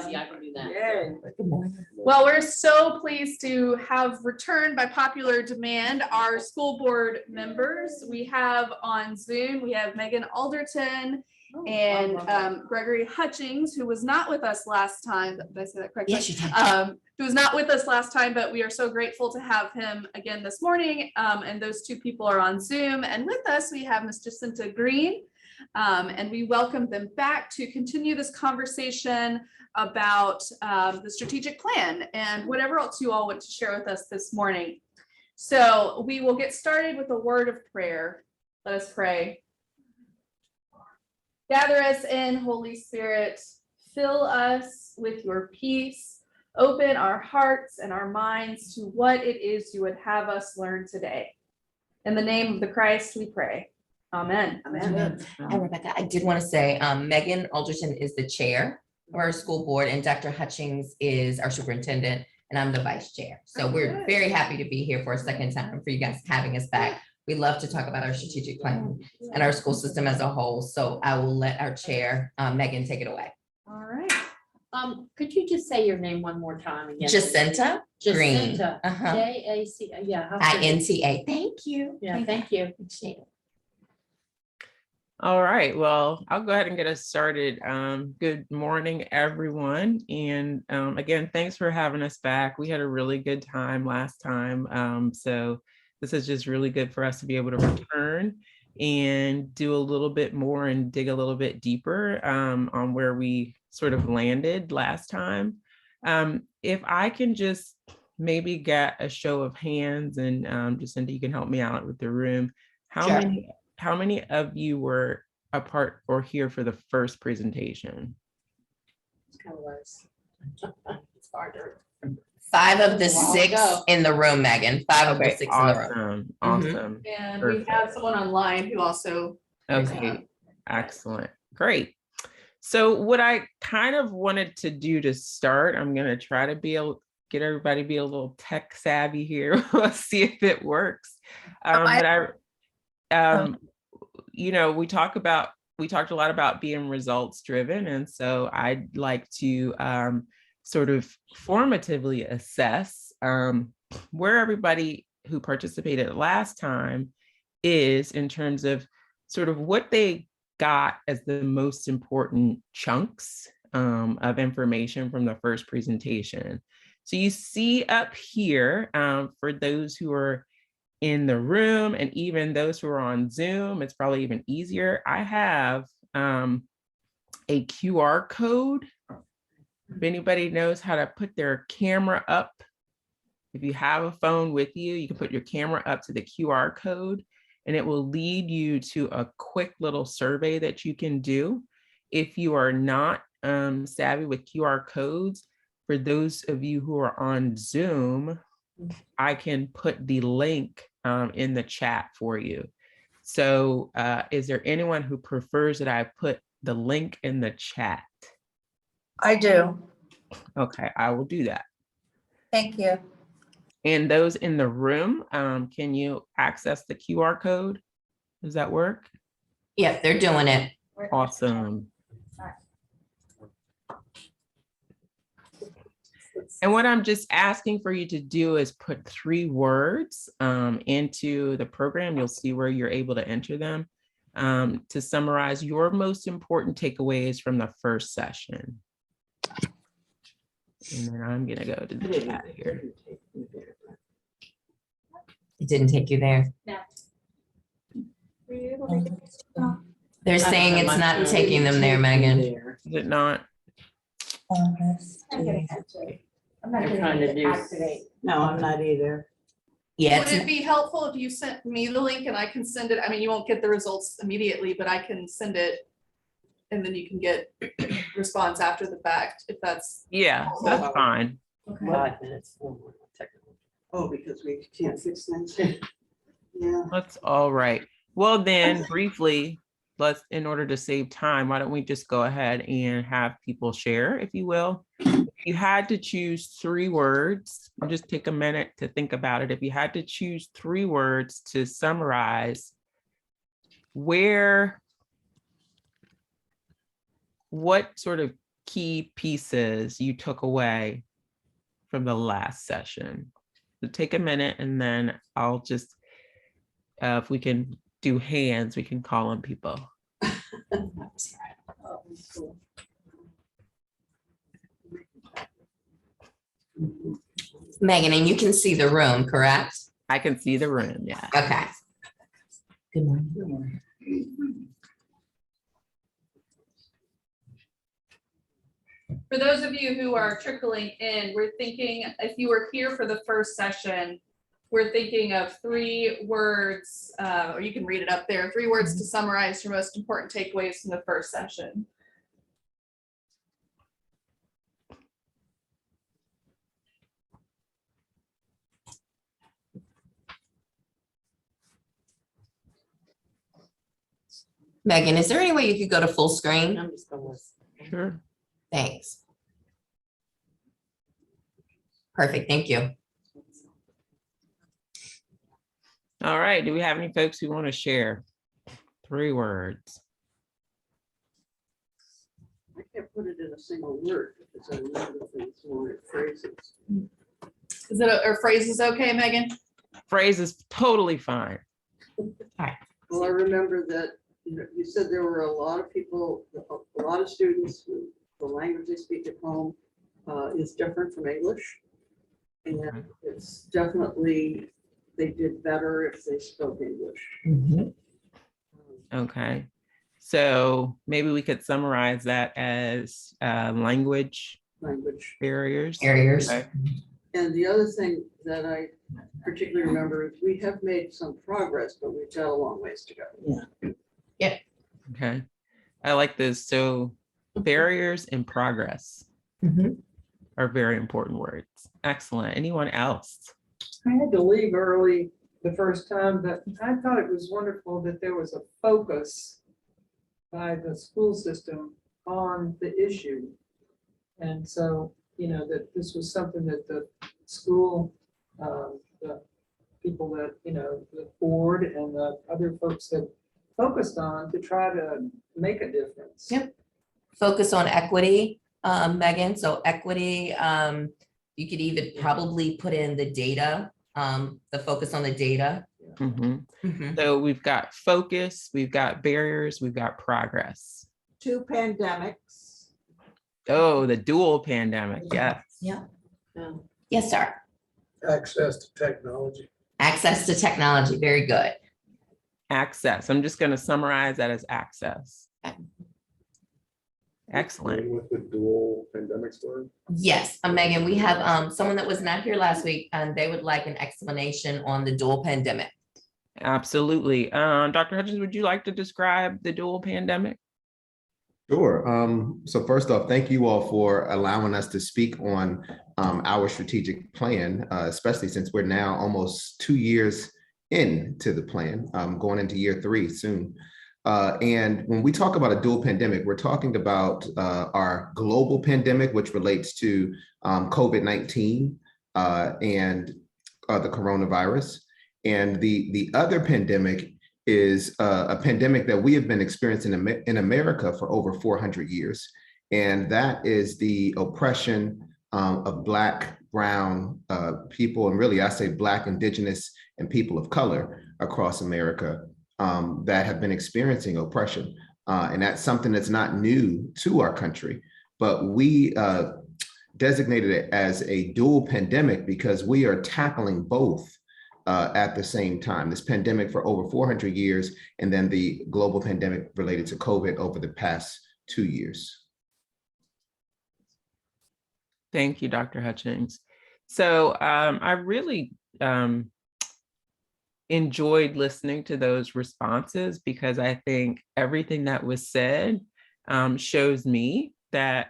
Yeah, I can do that. Yeah. Well, we're so pleased to have returned by popular demand our school board members. We have on Zoom, we have Meagan Alderton and Gregory Hutchings, who was not with us last time. Did I say that correctly? Yes, you did. Who was not with us last time, but we are so grateful to have him again this morning. And those two people are on Zoom. And with us, we have Ms. Jacinta Greene. And we welcome them back to continue this conversation about the strategic plan and whatever else you all want to share with us this morning. So we will get started with a word of prayer. Let us pray. Gather us in, Holy Spirit. Fill us with your peace. Open our hearts and our minds to what it is you would have us learn today. In the name of the Christ, we pray. Amen. Amen. Hi, Rebecca. I did want to say Meagan Alderton is the chair of our school board, and Dr. Hutchings is our superintendent, and I'm the vice chair. So we're very happy to be here for a second time for you guys having us back. We love to talk about our strategic plan and our school system as a whole. So I will let our chair, Meagan, take it away. All right. Could you just say your name one more time again? Jacinta Greene. Jacinta. J-A-C, yeah. I-N-T-A. Thank you. Yeah, thank you. Appreciate it. All right, well, I'll go ahead and get us started. Good morning, everyone. And again, thanks for having us back. We had a really good time last time. So this is just really good for us to be able to return and do a little bit more and dig a little bit deeper on where we sort of landed last time. If I can just maybe get a show of hands, and Jacinta, you can help me out with the room. How many of you were a part or here for the first presentation? It's kind of less. It's harder. 5 of the 6 in the room, Meagan. 5 of the 6 in the room. Awesome. And Perfect. we have someone online who also. Okay, excellent, great. So what I kind of wanted to do to start, I'm going to try to get everybody be a little tech savvy here. We'll see if it works. You know, we talked a lot about being results driven. And so I'd like to sort of formatively assess where everybody who participated last time is in terms of sort of what they got as the most important chunks of information from the first presentation. So you see up here, for those who are in the room and even those who are on Zoom, it's probably even easier. I have a QR code. If anybody knows how to put their camera up, if you have a phone with you, you can put your camera up to the QR code and it will lead you to a quick little survey that you can do. If you are not savvy with QR codes, for those of you who are on Zoom, I can put the link in the chat for you. So is there anyone who prefers that I put the link in the chat? I do. Okay, I will do that. Thank you. And those in the room, can you access the QR code? Does that work? Yeah, they're doing it. Awesome. And what I'm just asking for you to do is put 3 words into the program. You'll see where you're able to enter them to summarize your most important takeaways from the first session. And then I'm going to go to the chat here. It didn't take you there. They're saying it's not taking them there, Meagan. Is it not? I'm not trying to activate. No, I'm not either. Yeah, Would it be helpful if you sent me the link and I can send it? I mean, you won't get the results immediately, but I can send it and then you can get response after the fact if that's. Yeah, that's fine. Okay. 5 minutes. Oh, because we can't fix things. Yeah. That's all right. Well, then briefly, in order to save time, why don't we just go ahead and have people share, if you will. If you had to choose 3 words, and just take a minute to think about it. If you had to choose 3 words to summarize what sort of key pieces you took away from the last session? So take a minute, and then I'll just, if we can do hands, we can call on people. Oh, cool. Megan, and you can see the room, correct? I can see the room, yeah. Okay. Good morning. For those of you who are trickling in, we're thinking, if you were here for the first session, we're thinking of 3 words, or you can read it up there, 3 words to summarize your most important takeaways from the first session. Megan, is there any way you could go to full screen? I'm just going with. Sure. Thanks. Perfect, thank you. All right, do we have any folks who want to share 3 words? I can't put it in a single word because I remember things more in phrases. Is it, or phrases okay, Megan? Phrase is totally fine. Well, I remember that, you said there were a lot of people, a lot of students who the language they speak at home is different from English. And it's definitely, they did better if they spoke English. Okay. So maybe we could summarize that as language barriers. Okay. And the other thing that I particularly remember is we have made some progress, but we've got a long ways to go. Okay. I like this. So barriers and progress are very important words. Excellent. Anyone else? I had to leave early the first time, but I thought it was wonderful that there was a focus by the school system on the issue. And so, that this was something that the school, the people that, the board and the other folks had focused on to try to make a difference. Yep. Focus on equity, Megan. So equity, you could even probably put in the data, the focus on the data. So we've got focus, we've got barriers, we've got progress. 2 pandemics. Oh, the dual pandemic. Yes. Yeah. Yeah. Yes, sir. Access to technology. Access to technology. Very good. Access. I'm just going to summarize that as access. Excellent. With the dual pandemic story. Yes, Megan, we have someone that was not here last week and they would like an explanation on the dual pandemic. Absolutely. Dr. Hutchins, would you like to describe the dual pandemic? Sure. So first off, thank you all for allowing us to speak on our strategic plan, especially since we're now almost 2 years into the plan, going into year 3 soon. And when we talk about a dual pandemic, we're talking about our global pandemic, which relates to COVID-19 and the coronavirus. And the other pandemic is a pandemic that we have been experiencing in America for over 400 years. And that is the oppression of Black, brown people, and really I say Black, Indigenous, and people of color across America that have been experiencing oppression. And that's something that's not new to our country, but we designated it as a dual pandemic because we are tackling both at the same time. This pandemic for over 400 years, and then the global pandemic related to COVID over the past 2 years. Thank you, Dr. Hutchins. So I really enjoyed listening to those responses because I think everything that was said shows me that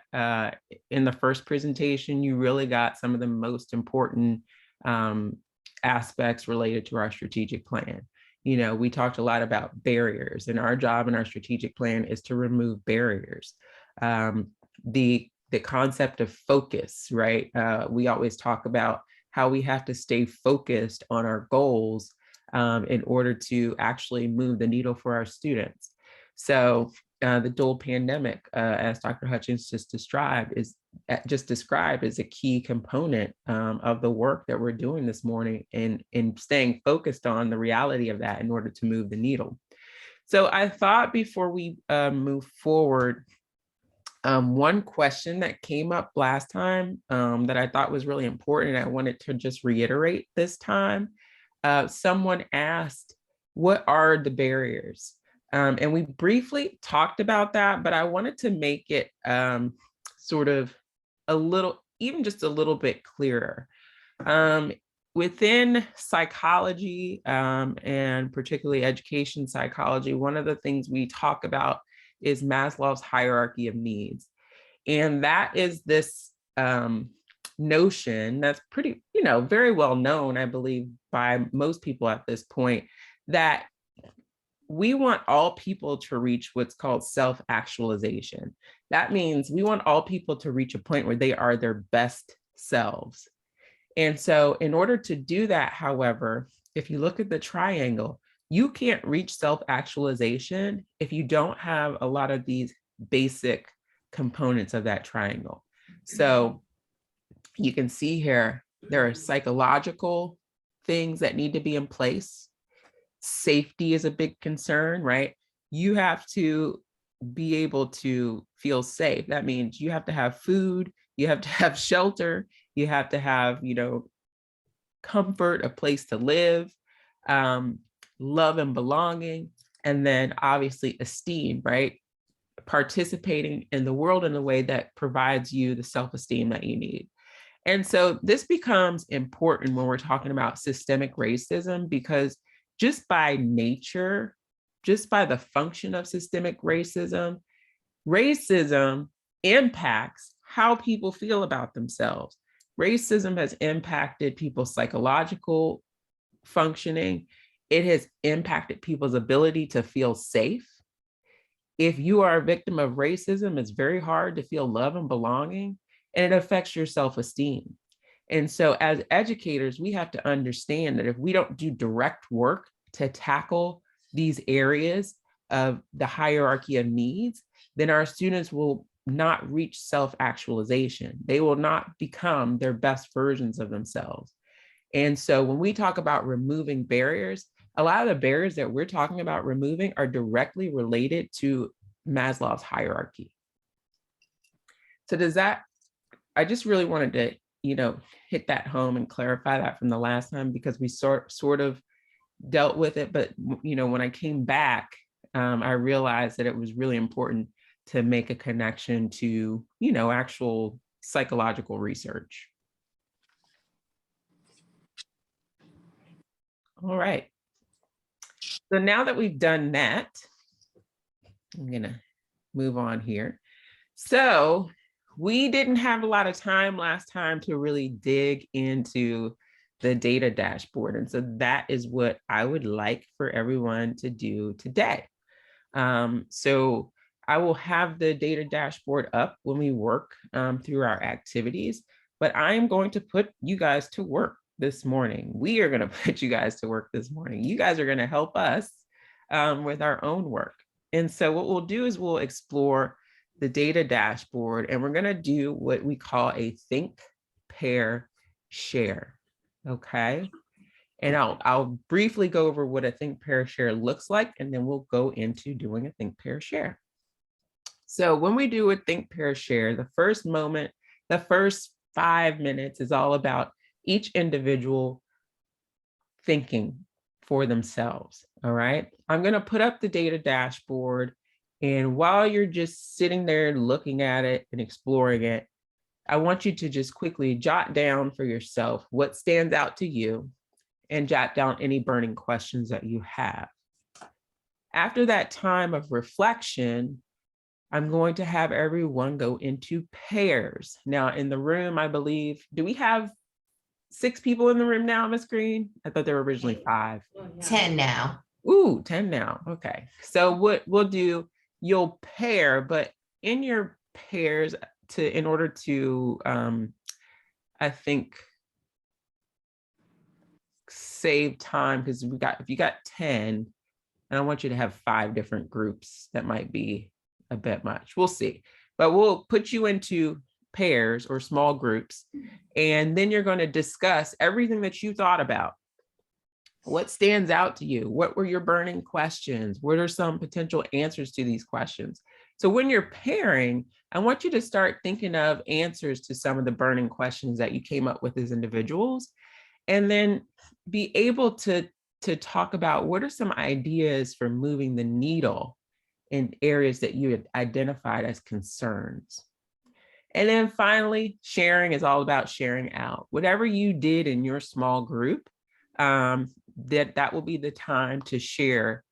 in the first presentation, you really got some of the most important aspects related to our strategic plan. We talked a lot about barriers, and our job in our strategic plan is to remove barriers. The concept of focus, right? We always talk about how we have to stay focused on our goals in order to actually move the needle for our students. So the dual pandemic, as Dr. Hutchings just described, is a key component of the work that we're doing this morning, and in staying focused on the reality of that in order to move the needle. So I thought before we move forward, one question that came up last time that I thought was really important, I wanted to just reiterate this time. Someone asked, what are the barriers? And we briefly talked about that, but I wanted to make it sort of even just a little bit clearer. Within psychology, and particularly education psychology, one of the things we talk about is Maslow's hierarchy of needs. And that is this notion that's pretty, very well known, I believe, by most people at this point, that we want all people to reach what's called self-actualization. That means we want all people to reach a point where they are their best selves. And so in order to do that, however, if you look at the triangle, you can't reach self-actualization if you don't have a lot of these basic components of that triangle. So you can see here, there are psychological things that need to be in place. Safety is a big concern, right? You have to be able to feel safe. That means you have to have food, you have to have shelter, you have to have, comfort, a place to live, love and belonging, and then obviously esteem, right? Participating in the world in a way that provides you the self-esteem that you need. And so this becomes important when we're talking about systemic racism, because just by nature, just by the function of systemic racism, racism impacts how people feel about themselves. Racism has impacted people's psychological functioning. It has impacted people's ability to feel safe. If you are a victim of racism, it's very hard to feel love and belonging, and it affects your self-esteem. And so as educators, we have to understand that if we don't do direct work to tackle these areas of the hierarchy of needs, then our students will not reach self-actualization. They will not become their best versions of themselves. And so when we talk about removing barriers, a lot of the barriers that we're talking about removing are directly related to Maslow's hierarchy. So I just really wanted to, hit that home and clarify that from the last time, because we sort of dealt with it. But, when I came back, I realized that it was really important to make a connection to, actual psychological research. All right. So now that we've done that, I'm gonna move on here. So we didn't have a lot of time last time to really dig into the data dashboard. And so that is what I would like for everyone to do today. So I will have the data dashboard up when we work through our activities, but I'm going to put you guys to work this morning. We are going to put you guys to work this morning. You guys are going to help us with our own work. And so what we'll do is we'll explore the data dashboard, and we're going to do what we call a think, pair, share. Okay. And I'll briefly go over what a think, pair, share looks like, and then we'll go into doing a think, pair, share. So when we do a think, pair, share, the first 5 minutes is all about each individual thinking for themselves. All right. I'm going to put up the data dashboard, and while you're just sitting there looking at it and exploring it, I want you to just quickly jot down for yourself what stands out to you and jot down any burning questions that you have. After that time of reflection, I'm going to have everyone go into pairs. Now in the room, I believe, do we have 6 people in the room now, Ms. Greene? I thought there were originally 5. 10 now. Ooh, 10 now. Okay. So what we'll do, you'll pair, but in your pairs, in order to, I think, save time, because if you got 10, and I want you to have 5 different groups that might be a bit much. We'll see. But we'll put you into pairs or small groups, and then you're going to discuss everything that you thought about. What stands out to you? What were your burning questions? What are some potential answers to these questions? So when you're pairing, I want you to start thinking of answers to some of the burning questions that you came up with as individuals, and then be able to talk about what are some ideas for moving the needle in areas that you had identified as concerns. And then finally, sharing is all about sharing out. Whatever you did in your small group, that will be the time to share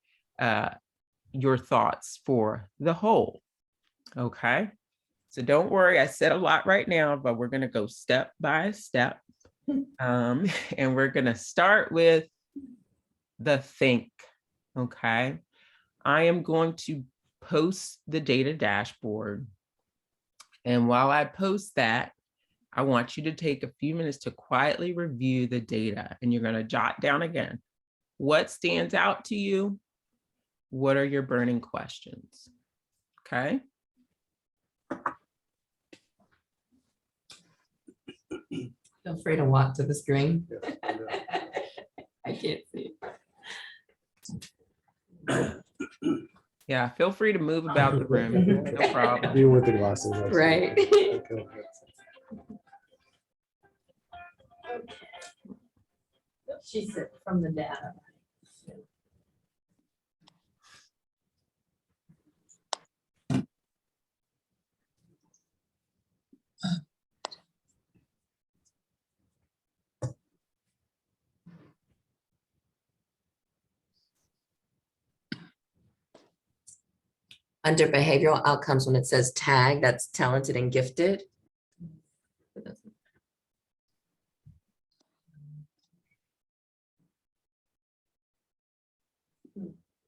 your thoughts for the whole. Okay, so don't worry, I said a lot right now, but we're gonna go step by step. And we're gonna start with the think, okay? I am going to post the data dashboard. And while I post that, I want you to take a few minutes to quietly review the data, and you're going to jot down again, what stands out to you? What are your burning questions? Okay. Feel free to walk to the screen. Yes, I know. I can't see. Yeah, feel free to move about the room. No problem. Even with the glasses. I see. Right. Okay. She said from the data. Under behavioral outcomes, when it says tag, that's talented and gifted.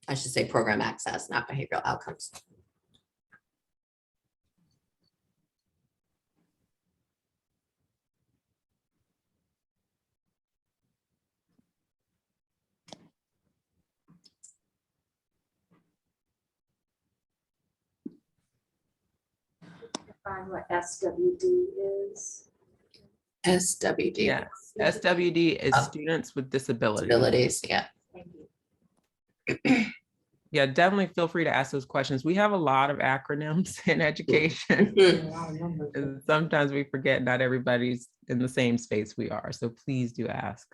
I should say program access, not behavioral outcomes. Find what SWD is. SWD. Yes, SWD is students with disabilities. Disabilities, yeah. Thank you. Yeah, definitely feel free to ask those questions. We have a lot of acronyms in education. Mhm. A lot of numbers. And sometimes we forget not everybody's in the same space we are. So please do ask.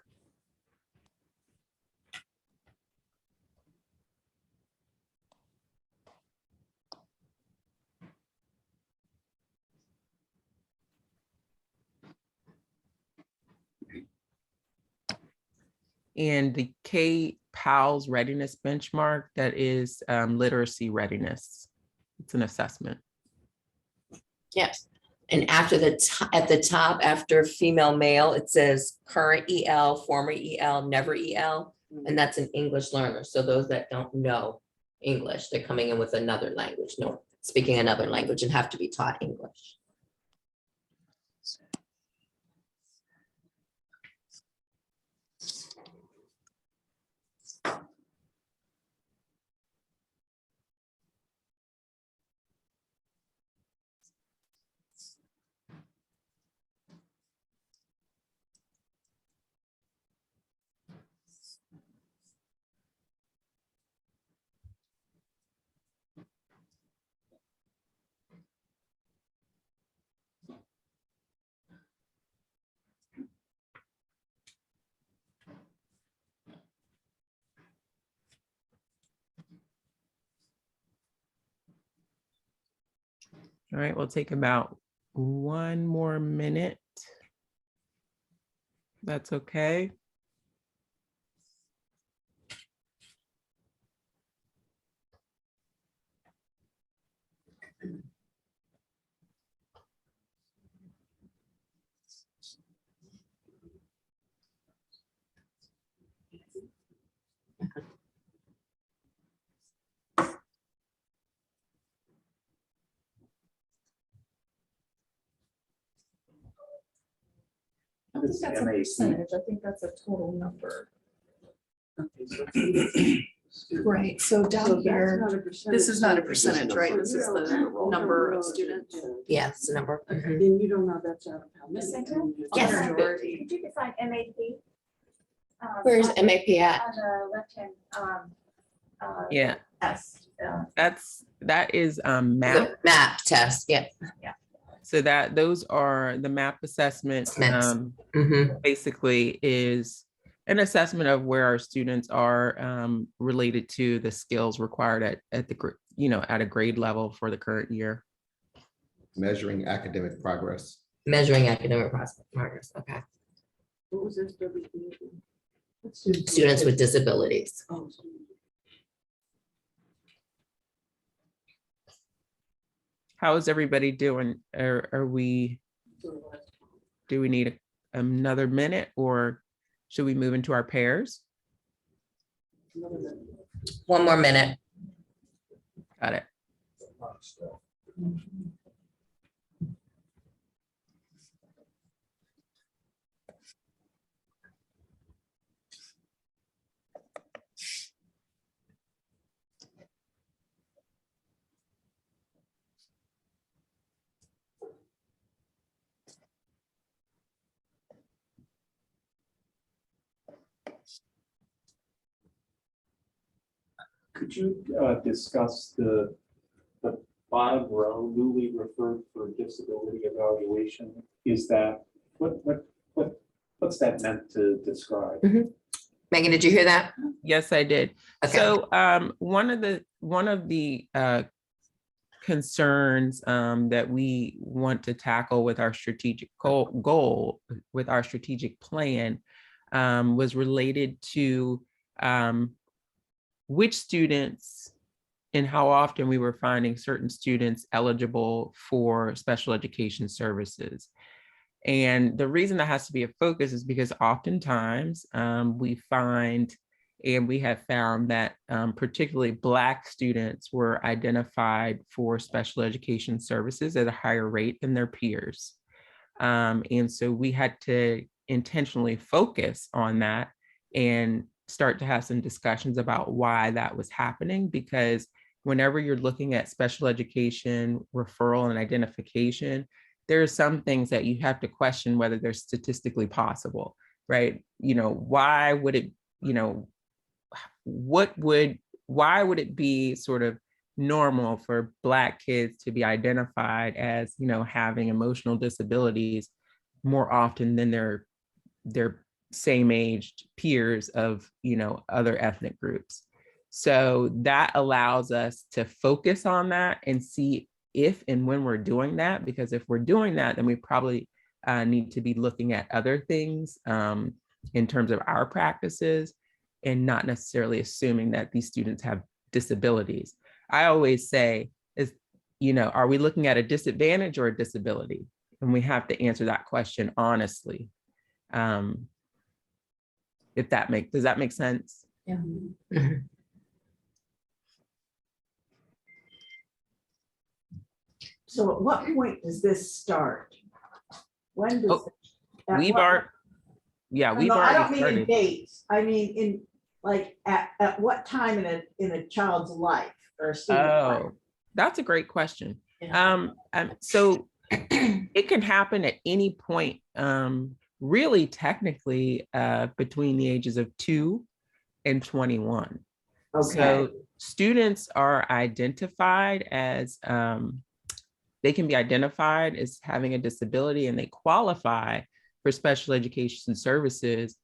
And the K-PALS readiness benchmark, that is literacy readiness. It's an assessment. Yes. And after at the top, after female, male, it says current EL, former EL, never EL, and that's an English learner. So those that don't know English, they're coming in with another language, speaking another language and have to be taught English. All right, we'll take about 1 more minute. That's okay. I don't think that's a percentage. I think that's a total number. Okay, so students. Right, so So down that's here, not a percentage. this is not a so percentage, right? This is the number of students. Yeah, it's the number. And Mhm. you don't know that's out of how many. Jacinta? Yes. Majority. Could you define MAP? Where's On MAP at? the left-hand, Yeah, S. that is MAP. The map test, yeah. So those are the MAP assessments. Assessments. Mhm. Basically is an assessment of where our students are related to the skills required at a grade level for the current year. Measuring academic progress. Measuring academic progress, okay. What was this? Students with disabilities. Oh, How is everybody doing? Do we need another minute, or should we move into our pairs? One more minute. Got it. Could you discuss the bottom row, newly referred for disability evaluation? Is that, what's that meant to describe? Megan, did you hear that? Yes, I did. Okay. So one of the concerns that we want to tackle with our strategic goal with our strategic plan was related to which students and how often we were finding certain students eligible for special education services. And the reason that has to be a focus is because oftentimes we find, and we have found that particularly Black students were identified for special education services at a higher rate than their peers. And so we had to intentionally focus on that and start to have some discussions about why that was happening, because whenever you're looking at special education referral and identification, there are some things that you have to question whether they're statistically possible, right? Why would it, why would it be sort of normal for Black kids to be identified as, having emotional disabilities more often than their same aged peers of, other ethnic groups? So that allows us to focus on that and see if and when we're doing that, because if we're doing that, then we probably need to be looking at other things in terms of our practices and not necessarily assuming that these students have disabilities. I always say are we looking at a disadvantage or a disability? And we have to answer that question honestly. Does that make sense? Yeah. So at what point does this start? When does? Oh, at We've what- already, yeah, we've No, I don't already mean in started. dates. I mean at what time in a child's life or a student's life? Oh, that's a great question. Yeah. So it can happen at any point, really technically between the ages of 2 and 21. Okay, So students are identified as, they can be identified as having a disability and they qualify for special education services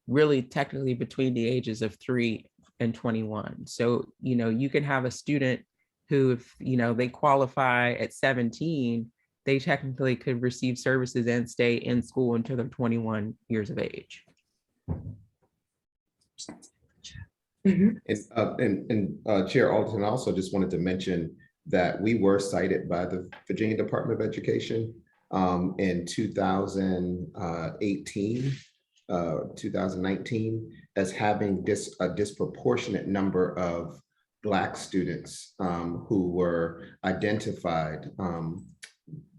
really technically between the ages of 3 and 21. So, you can have a student who, if, they qualify at 17, they technically could receive services and stay in school until they're 21 years of age. And Chair Alderton, also just wanted to mention that we were cited by the Virginia Department of Education in 2018, 2019, as having a disproportionate number of Black students who were identified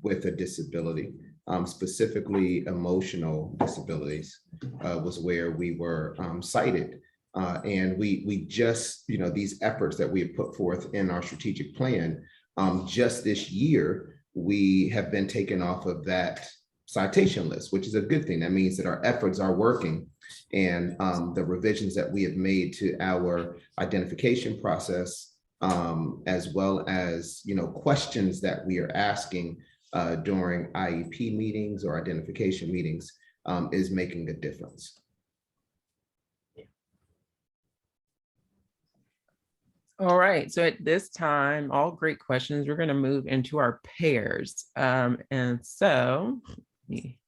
with a disability, specifically emotional disabilities was where we were cited And we just, these efforts that we have put forth in our strategic plan, just this year, we have been taken off of that citation list, which is a good thing. That means that our efforts are working, and the revisions that we have made to our identification process, as well as, questions that we are asking during IEP meetings or identification meetings, is making a difference. All right, so at this time, all great questions. We're going to move into our pairs. And so let me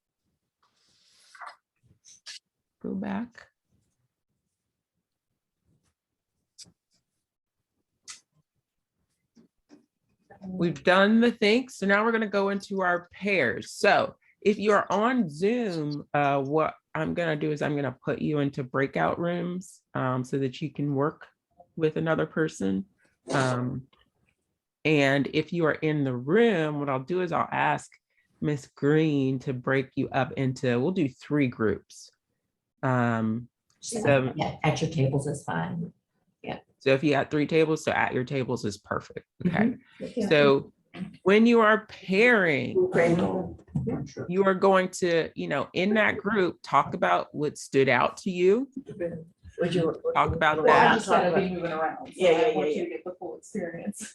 go back. We've done the things, so now we're going to go into our pairs. So if you're on Zoom, what I'm going to do is I'm going to put you into breakout rooms so that you can work with another person. And if you are in the room, what I'll do is I'll ask Miss Greene to break you up into, we'll do 3 groups. So Yeah, at your tables is fine. So if you got 3 tables, so at your tables is perfect. Okay. So when you are pairing, you are going to, in that group, talk about what stood out to you. Talk about that. Yeah. Get the full experience.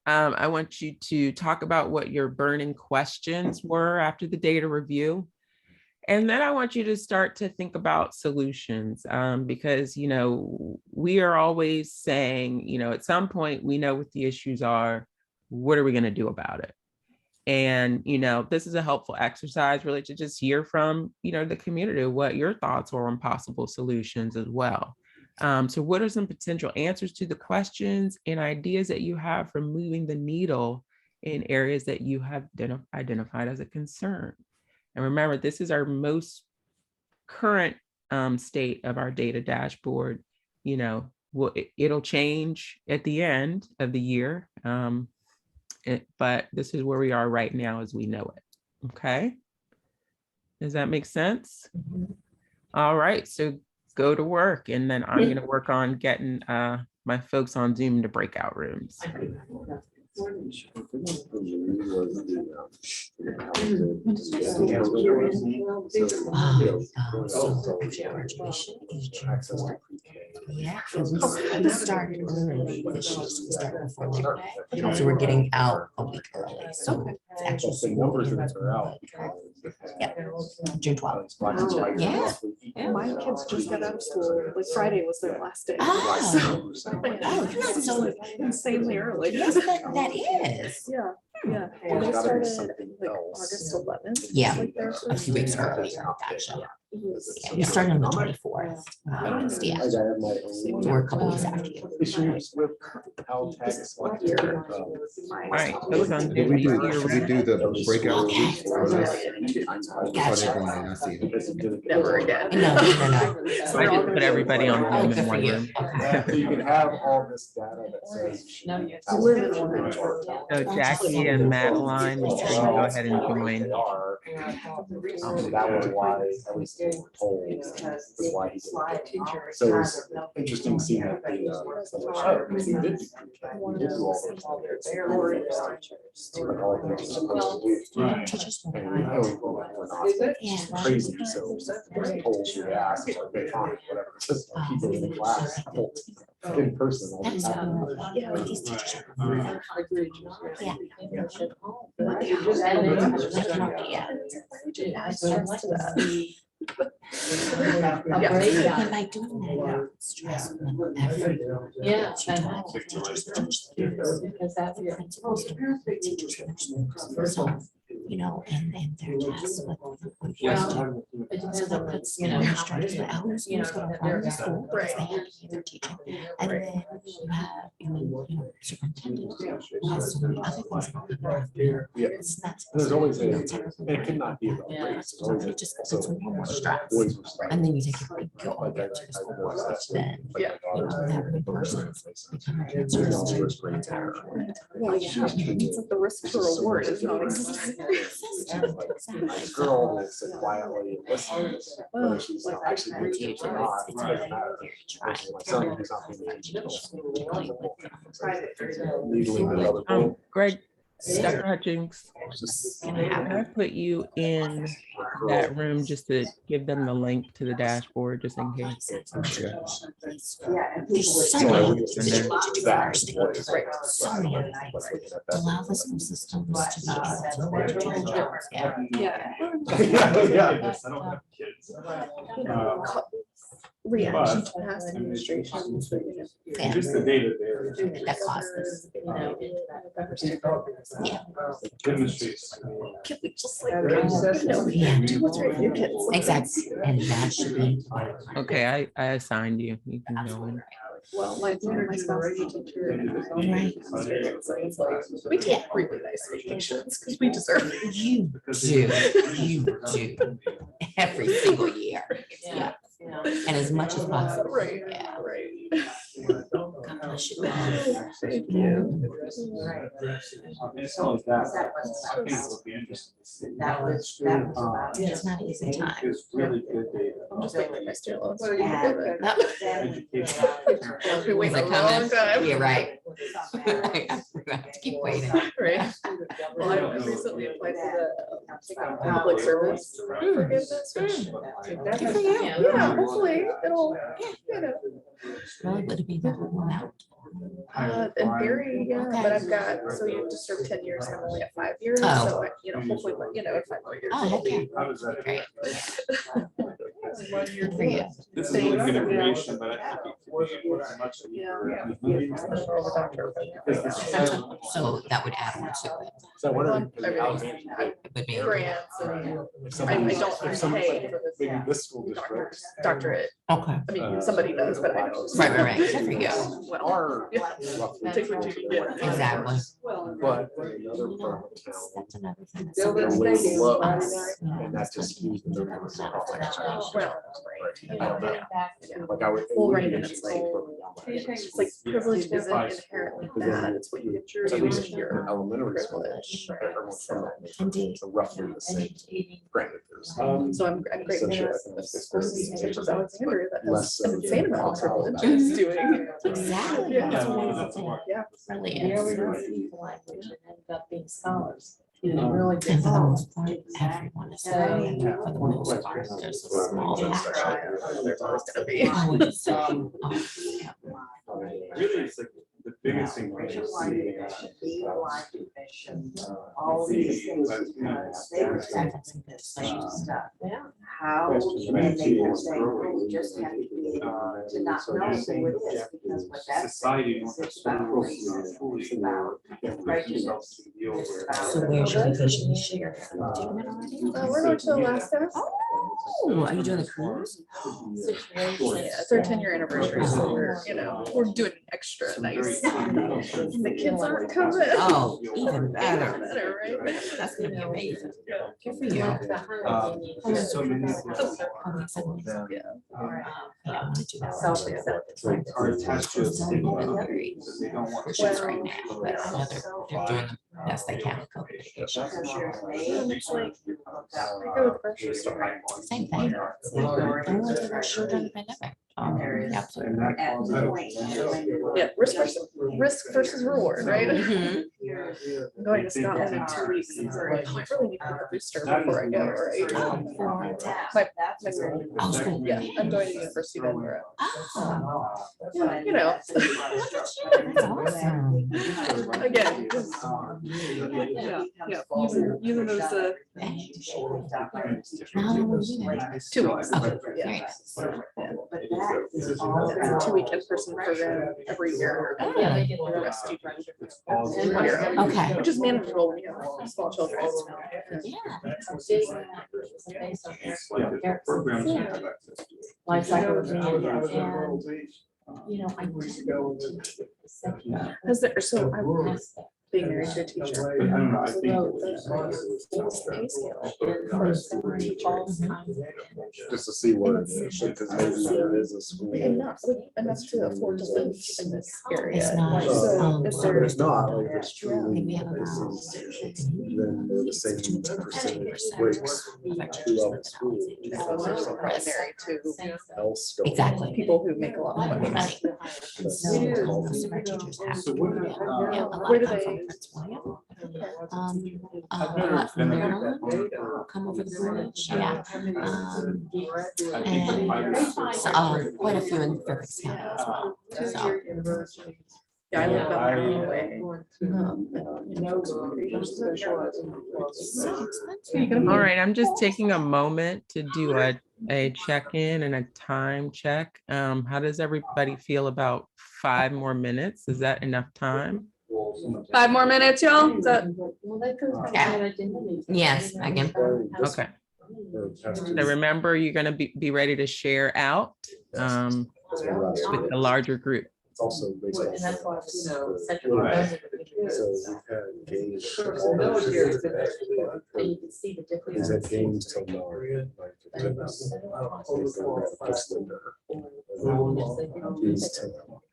I want you to talk about what your burning questions were after the data review. And then I want you to start to think about solutions, because, we are always saying, at some point we know what the issues are. What are we going to do about it? And, this is a helpful exercise really to just hear from, the community, what your thoughts are on possible solutions as well. So what are some potential answers to the questions and ideas that you have for moving the needle in areas that you have identified as a concern? And remember, this is our most current state of our data dashboard. It'll change at the end of the year, but this is where we are right now as we know it. Okay. Does that make sense? All right, so go to work, and then I'm going to work on getting my folks on Zoom to breakout rooms. Yeah, we started early this year, so we started before Labor Day. So we're getting out a week early, so it's actually school ends on June 12th. Yeah. My kids just got out of school, like Friday was their last day. Oh. That's So insanely early. yes, that is. Yeah, yeah. And they started like August 11th. Yeah, like their a first few weeks day. earlier, actually. It was- Yeah, we started on the 24th. Yeah, so we're a couple weeks after you. All right, folks on Should Zoom, we do you do, see your should we do the breakout Okay. groups for this? Gotcha. I see them. Never again. No. I just put everybody on Oh, Zoom good in for one you. room. Okay. So you can have all this data that says. I live in one. So Jackie and Madeline, you can go ahead and join. That was why, at least they were told, is why he did it. So it was interesting seeing that the, because he did do all those things. But all of them are supposed to do. Teachers And will- we know we're not Yeah. crazy, so there's polls you ask, it's like, okay, fine, whatever, just people in the class, in person. all the That is time. cool. But these teachers are. Yeah. And by doing that, stress them every. Yeah. So you don't have to teachers to teach them. Because that's your. Principals to teachers for their schools. So, and their tasks with. So that puts, stress on how schools gonna run the school, because they have to be their teaching. And then you have, superintendent, who has so many other things that people have to do. Yeah. That's- There's always a, that's everything. and it could not be about race. There's always It a- just so puts more stress. boys were starting. And then you take a break, go Like over to the school board, noticed which that then, with, like, my daughter's that one person is becoming a She's on cancer. first grade. Well, yeah, it's like the risk to reward is not existent. This girl will sit quietly and listen, whether she's actually being teaching or not. It doesn't matter. My son, he's not being teaching. Greg, Dr. Hutchings, can I put you in that room just to give them the link to the dashboard, just in case? Yeah, and people would So say, many things to do first. So many things. Allow the school systems to be able to work together. Yeah. Yeah. Yeah. I don't have kids. Reaction to past administrations. Yeah. Just the data there. That causes. Yeah. Demonstrates. Can we just like, Yeah. do what's right for your kids? Exactly. And that should be. Okay, I assigned you. You can go in. Well, my spouse is a teacher. And Right. it's like, we take really nice vacations because we deserve it. You do. Every single year. Yeah. And as much as possible. Right, Yeah. right. God bless you. Thank you. It's not like that. I think it would be interesting to see. It's not an easy time. It's really good data. I'm just waiting for my student loans. to Yep. Education. I've been waiting a Is it long coming? time. You're right. I have to keep waiting. Right. Well, I recently applied for the public service forgiveness, which Good for you. yeah, hopefully it'll, Well, would it be the whole amount? in theory, yeah, Okay. but I've got, so you have to serve 10 years, I'm only at 5 years, Oh. so, hopefully, in 5 more years. Oh, it'll heck yeah. be- How does that? Great. Good for you. This is really good information, but I think it could be much Yeah. deeper. So that would add on to it. So I wonder. Everything. It would be. Grants and If I somebody- don't if somebody- pay for this Maybe this school district. doctorate. Okay. I mean, somebody does, but I don't. Right. Good for you. Well, Are yeah. roughly. Take what you can get. Exactly. But in another part of town, That's another thing. that's Build it something steady. that's low, us. and that's just used in the numbers of population. Well, I don't know. Like I would. Well, right, and it's like privilege isn't inherently bad, it's what you At choose least to your elementary school. privilege. everyone's from that. Indeed. So roughly the same. Granted, there's. So I'm grateful Essentially, for the school system such as Alexandria that Less has so. an insane amount of privilege is doing. Exactly. Yeah. That's amazing. Yeah. Really Yeah, we is. don't see language and end up being scholars. Really And good for the most scholars. part, everyone is very, for the most part, there's a small fraction. There's always gonna be. Always. Oh, yeah. Really, it's like the biggest thing we should see. All these things, because they were saying special stuff. How, and they were saying, oh, we just have to be able to not know who it is, because what that's Society. it's about race, it's about prejudice. So where's your vacation this year? Are you doing it already? We're going to Alaska. Oh, are you doing the cruise? Yeah, it's our 10-year anniversary, so we're doing extra nice. And the kids aren't coming. Oh, even better. Better, right? That's gonna be amazing. Good for you. So many. I'm excited. Yeah. Yeah, I want to do that. Are attached to. Still a little bit worried. They don't want. Pushes right now, but I know they're doing the best they can with COVID mitigation. It's like, I go with grocery store. Same thing. Everyone did our show during the pandemic. Absolutely. At point, Yeah, risk versus reward, right? Mhm. I'm going to Scotland in 2 weeks, and so I really need to get a booster before I go, right? My Oh, school. Yeah, I'm going to University of Edinburgh. Oh, Yeah, that's awesome. again, just, using those, How long will you be there? 2 weeks. Okay, Yeah. very nice. It's a 2-week in-person program every year. Oh. The rest you run on your own. Okay. Which is manageable when you have small children. Yeah. Life cycle of man, and, I used to go to. Has there, so I being married to a teacher. But I don't know, I think. Just to see where, because maybe there is a school. Enough to afford to live in this area. It's not, So if But there's- it's not, like, if it's true, we have about then they're the same percentage breaks throughout the school. Primary to Else go. exactly. people who make a lot of money. That's- So most of our teachers have So to what go did, down. Yeah, a lot Where do come they- from Prince William. A I've lot never from been. Maryland come over the bridge, yeah. I think the And private so, schools- quite a few in Fairfax County as well. So, Two-year university. Yeah, I live about an hour away. so expensive. All right, I'm just taking a moment to do a check-in and a time check. How does everybody feel about 5 more minutes? Is that enough time? 5 more minutes, y'all? Is that- Yes, Megan. Okay. So remember, you're gonna be ready to share out with the larger group. It's also based on. And that's why, you know, such a. Right. So we've had games. The military has been there too. And you can see the difference. He's had games till now. Like, he's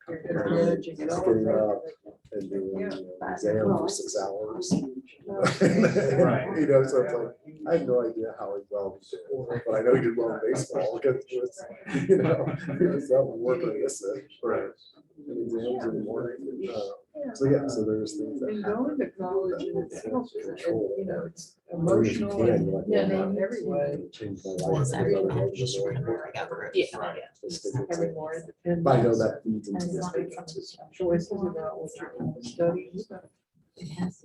Encouraging it all. getting up and doing exam for 6 hours. Right. You know, so it's like, I have no idea how well he did, but I know he did well in baseball because it was, you know, he was out working on this. Right. And exams in the morning. So yeah, so there's things that And happen. going to college in itself, you know, it's I mean, if you emotional can, and, you're like, yeah, "Well, in every way. it changed my life." Yes, I really managed to remember that group. Having more independence. But I know that feeds into And this. making choices about what you're going to study. Yeah, it's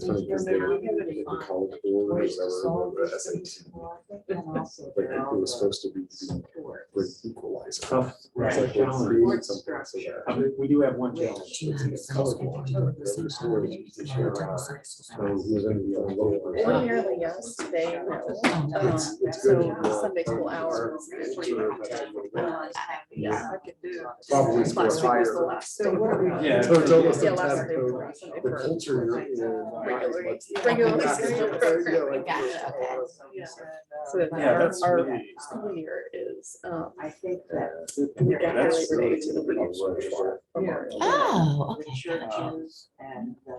funny because the college board or whatever, the SAT, like it was supposed to be the great equalizer. Tough. It's like they created something so that. We do have one challenge. Do you have It's some color school blind, board the other stories you share around. So members? he was in the lower one. Ordinarily, yes, today, no. It's good. So Sunday school hours. Yeah, I could do. Probably Last week was the higher. last. So what are we? Yeah. So it's almost Yeah, a last test Sunday of was Sunday the for culture in. regularly Yeah, scheduled program. like- Gotcha, okay. So that Yeah, that's our really. school year is, I think that. week after That's Labor Day really to the week before Memorial Day. Oh, okay. Churches and Very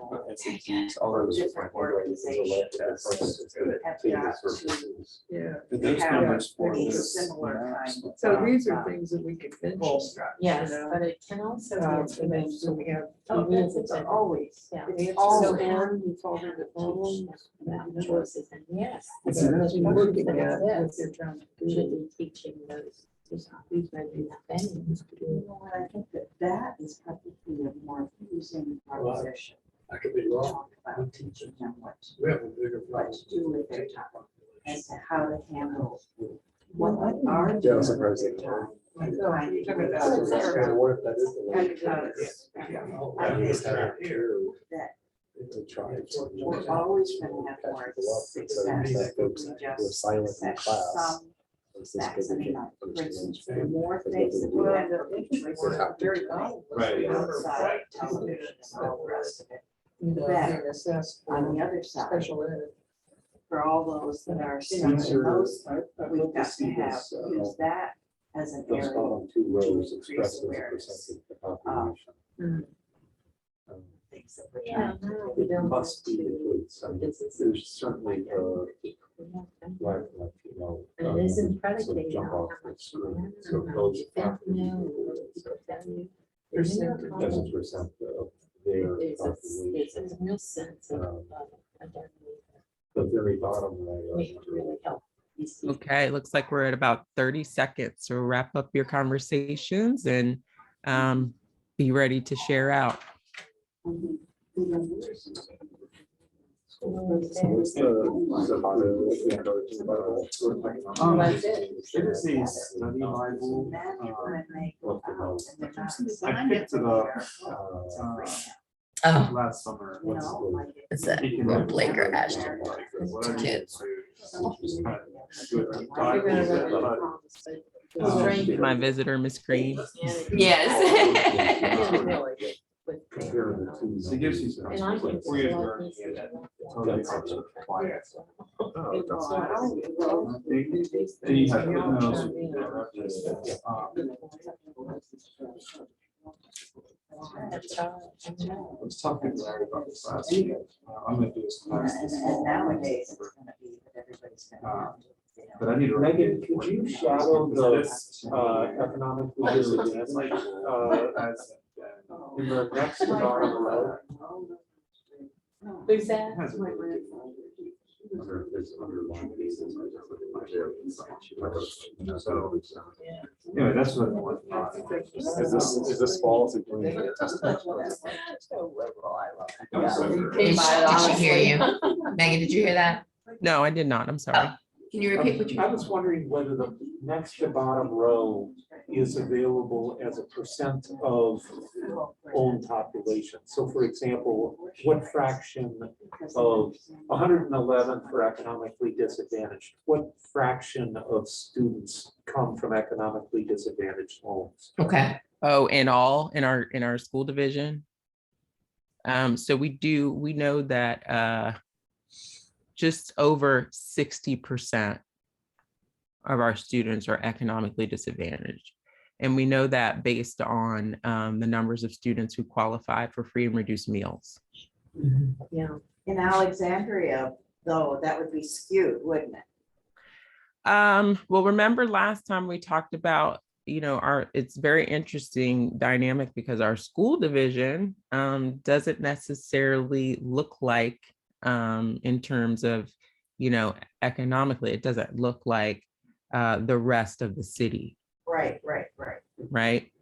good. different organizations have got to Yeah, But those have numbers a for similar kind of. so these are things that we can mention. Yes, you know. but it can also And then so we have. It's always, yeah. It's It's always. always. It's all the problems. Choices and yes. It's looking at what they're trying to Should do. be teaching those, these may be things. You know what, I think that is probably a more confusing proposition. I could be to wrong. talk about teaching them what We have a bigger what to do with their time and to how to handle what they are Yeah, I doing was with surprised their that. time. And No, finding you're talking ways about- that What if that is the way? I Just think have here that to try to. we're always going to have more Catch people up, success so if folks we who are just silent in set class. some It's just facts because and they enough. can't For understand. instance, the more Because things that we Well, have the for interests choices are very valuable. Right. outside television and all the rest of it. You know, Better. being assessed On for the other side, special ed. for all those that are stuck in These are- those, I'd we've love to got to see have, this, use that as an those area. bottom two rows to expressed as a increase percentage of the population. Um, Things that we're Yeah, trying to do. It must be the case. I mean, there's certainly, like, you know. And it isn't sort of predicated jump on off how the much you screen. learn So or how those much you think after you you know, do or it, what they tell you. Percentage. as a percent of their There's population. a real sense of identity The very bottom that layer. may really help these people. Okay, it looks like we're at about 30 seconds. So wrap up your conversations and be ready to share out. So what's That's it. It is a study Bible. Imagine when they go out and they're not. I picked it up Oh, last summer. You know, like it's a Speaking little of- Blake or Ashton. What I Two kids. just kind of do a deep dive into it, but My visitor, Miss Greene. Yes. Compare the two. So it gives you some. And I can 4 years still learning, use yeah, that- it. that's actually compliant. Well, Then you have footnotes. I was talking to Larry about this last week. I'm gonna do this class. And nowadays, it's gonna be that everybody's gonna. But I need to. Megan, could you shadow the economically disadvantaged in the next bottom row? Who's that? Anyway, that's what I want. Is this false? Did she hear you? Megan, did you hear that? No, I did not. I'm sorry. Can you repeat what you? I was wondering whether the next to bottom row is available as a percent of own population. So for example, what fraction of 111 for economically disadvantaged, what fraction of students come from economically disadvantaged homes? Okay, Oh, in our school division. So we know that just over 60% of our students are economically disadvantaged. And we know that based on the numbers of students who qualified for free and reduced meals. Yeah. In Alexandria, though, that would be skewed, wouldn't it? Well, remember last time we talked about, it's very interesting dynamic because our school division doesn't necessarily look like in terms of, economically, it doesn't look like the rest of the city. Right. Right.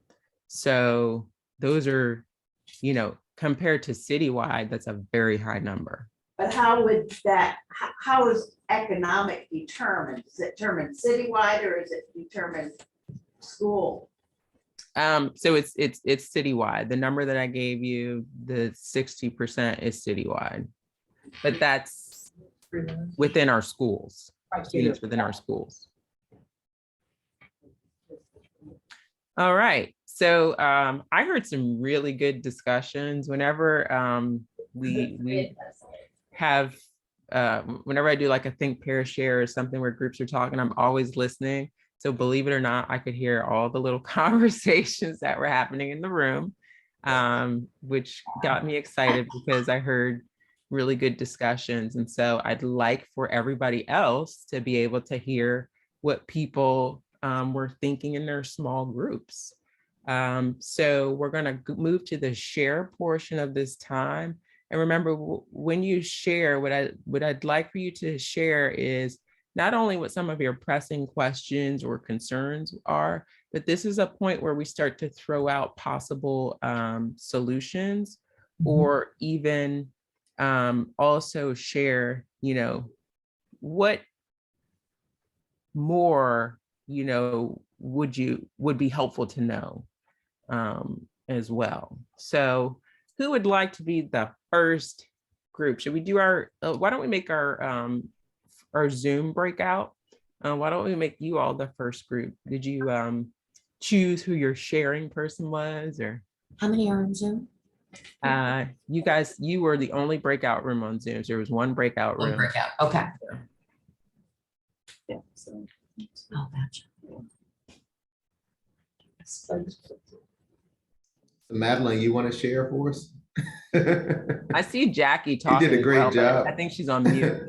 So those are, compared to citywide, that's a very high number. But how is economic determined? Is it determined citywide or is it determined school? So it's citywide. The number that I gave you, the 60% is citywide, but that's within our schools, students within our schools. All right. So I heard some really good discussions whenever we have, whenever I do like a think, pair, share or something where groups are talking, I'm always listening. So believe it or not, I could hear all the little conversations that were happening in the room, which got me excited because I heard really good discussions. And so I'd like for everybody else to be able to hear what people were thinking in their small groups. So we're going to move to the share portion of this time. And remember, when you share, what I'd like for you to share is not only what some of your pressing questions or concerns are, but this is a point where we start to throw out possible solutions, or even also share, what more, would be helpful to know as well. So who would like to be the first group? Should we do why don't we make our Zoom breakout? Why don't we make you all the first group? Did you choose who your sharing person was, or? how many are on Zoom? You guys, you were the only breakout room on Zoom. So there was one breakout room. One breakout, okay. Yeah. So. Oh, gotcha. Madeline, you want to share for us? I see Jackie talking. did a great as well, but job. I think she's on mute.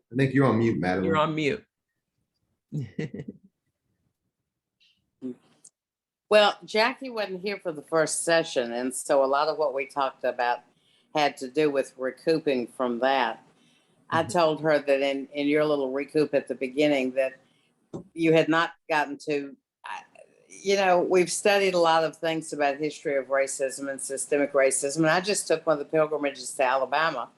I think you're on mute, Madeline. You're on mute. Well, Jackie wasn't here for the first session, and so a lot of what we talked about had to do with recouping from that. I told her that in your little recoup at the beginning that you had not gotten to, we've studied a lot of things about history of racism and systemic racism, and I just took one of the pilgrimages to Alabama,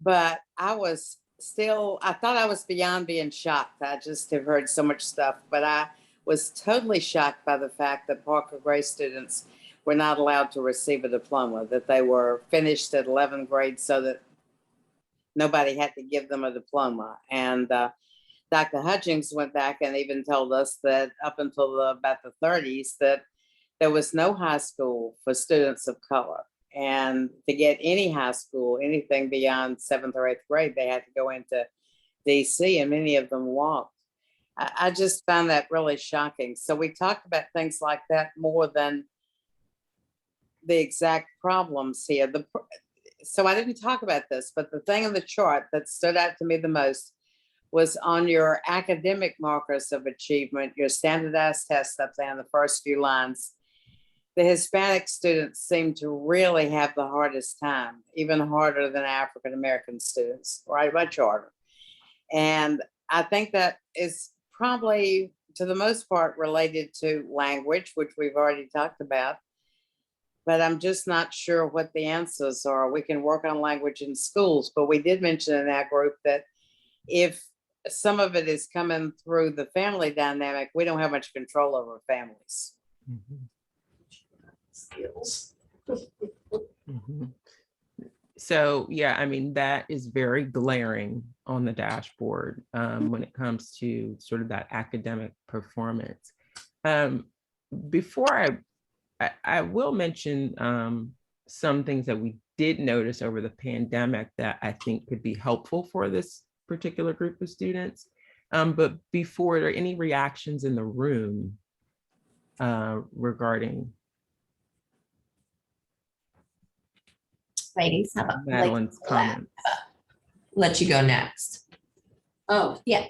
but I thought I was beyond being shocked. I just have heard so much stuff, but I was totally shocked by the fact that Parker Gray students were not allowed to receive a diploma, that they were finished at 11th grade so that nobody had to give them a diploma. And Dr. Hutchings went back and even told us that up until about the 30s, that there was no high school for students of color. And to get any high school, anything beyond 7th or 8th grade, they had to go into DC, and many of them walked. I just found that really shocking. So we talked about things like that more than the exact problems here. So I didn't talk about this, but the thing on the chart that stood out to me the most was on your academic markers of achievement, your standardized tests up there in the first few lines. The Hispanic students seem to really have the hardest time, even harder than African-American students, right? Much harder. And I think that is probably, to the most part, related to language, which we've already talked about. But I'm just not sure what the answers are. We can work on language in schools, but we did mention in that group that if some of it is coming through the family dynamic, we don't have much control over families. Skills. So, yeah, I mean, that is very glaring on the dashboard when it comes to sort of that academic performance. Before I will mention some things that we did notice over the pandemic that I think could be helpful for this particular group of students. But before, are there any reactions in the room regarding Ladies, how about Madeline's comments? let you go next? Oh. Yeah.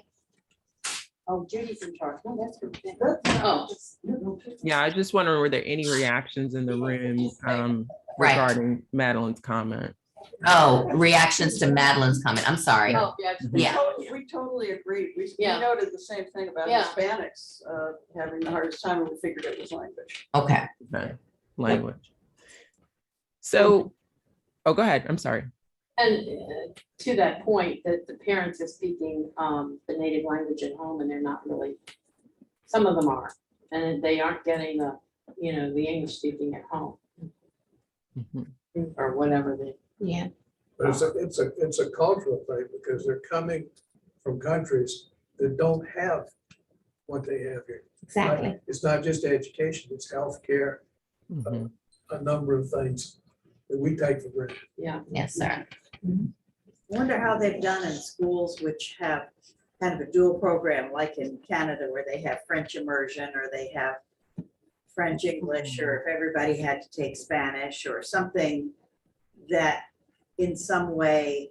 Oh, Judy's in charge. No, that's good. Oh. Yeah, I just wondering, were there any reactions in the room Right. regarding Madeline's comment? Oh, reactions to Madeline's comment. I'm sorry. Oh, yeah. Yeah. We totally agreed. We Yeah. noted the same thing about Yeah. Hispanics having the hardest time, and we figured it was language. Okay. Okay. Language. So, oh, go ahead. I'm sorry. And to that point, that the parents are speaking the native language at home, and they're not really, some of them are, and they aren't getting the, the English speaking at home or whatever they. Yeah. But it's a cultural thing, because they're coming from countries that don't have what they have here. Exactly. It's not just education, it's healthcare, Mhm. a number of things that we take for granted. Yeah. Yes, sir. Wonder how they've done in schools which have kind of a dual program, like in Canada, where they have French immersion, or they have French English, or if everybody had to take Spanish or something that in some way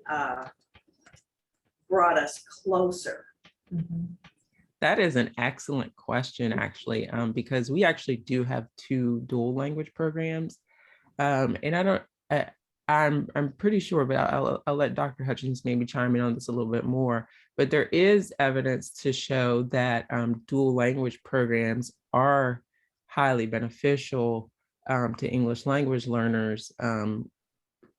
brought us closer. That is an excellent question, actually, because we actually do have 2 dual language programs. And I'm pretty sure, but I'll let Dr. Hutchins maybe chime in on this a little bit more. But there is evidence to show that dual language programs are highly beneficial to English language learners